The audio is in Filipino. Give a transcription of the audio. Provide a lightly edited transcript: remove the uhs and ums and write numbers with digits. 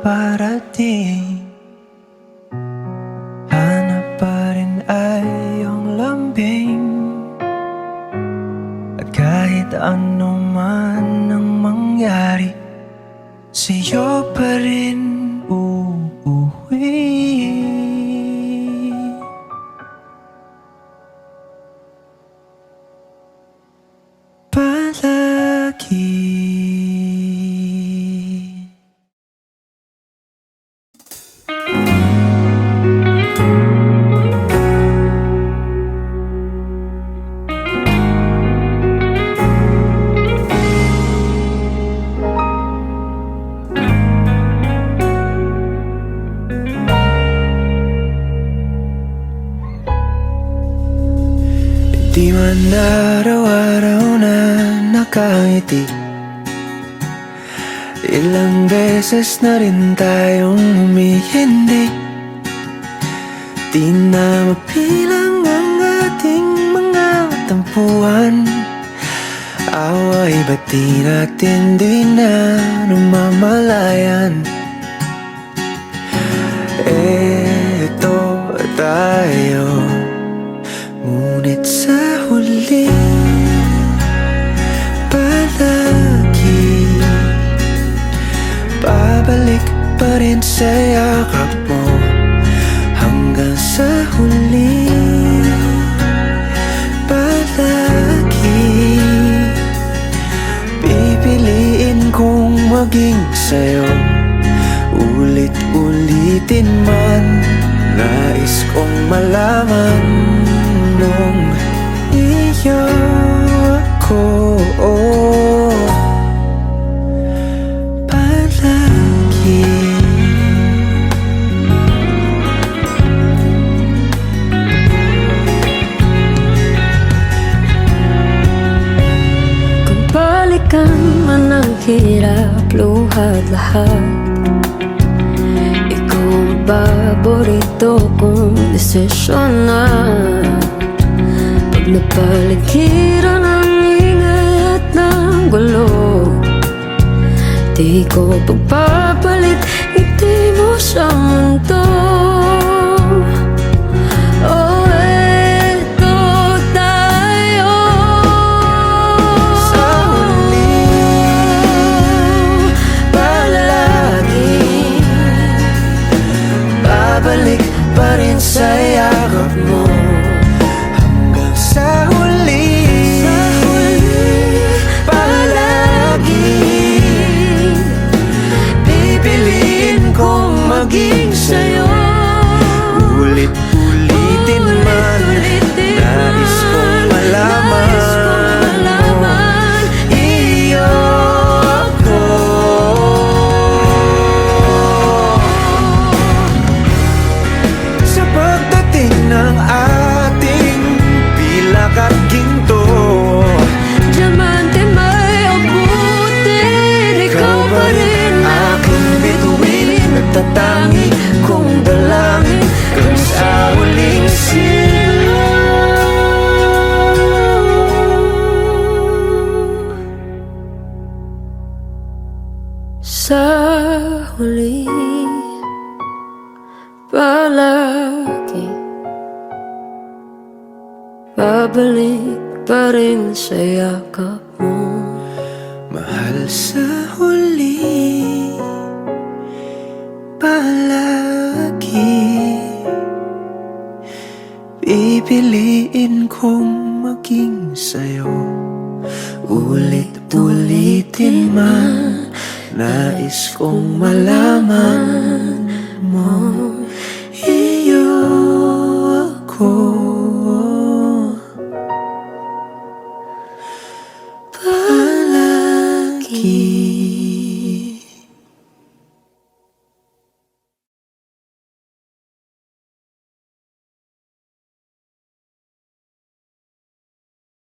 parating. Hanap pa rin ay iyong lambing, at kahit ano man ang mangyari, sa'yo pa rin uuwi. Palagi. Di man araw-araw na nakangiti, ilang beses na rin tayong humihindi. Di na mapilang ang ating mga tampuhan, away ba't di natin di na namamalayan? Eto tayo, ngunit sa huli palagi babalik pa rin sa yakap mo. Hanggang sa huli palagi pipiliin kong maging sa'yo. Ulit-ulitin man, nais kong malaman nung iyo ako palagi. Kung balikan man ang hirap, luhat lahat, ikaw ang paborito kong desisyon na. Pag napaligiran ang ingay at ng gulo, di ko pagpapalit ngiti mo sa mundo. Oh, eto tayo Sa huli palagi babalik pa rin sa yakap mo. Sa huli palagi pipiliin kong maging sa'yo. Ulit-ulitin man, nais kong malaman iyo ako. Sa pagdating ng ating pilak at ginto, diamante may abutin, ikaw pa rin aking bituin, nagtatangi kong dalangin kung sa huling silaw. Sa huli palagi babalik pa rin sa yakap mo. Mahal, sa huli palagi pipiliin kong maging sa'yo. Ulit-ulitin man, nais kong malaman mo.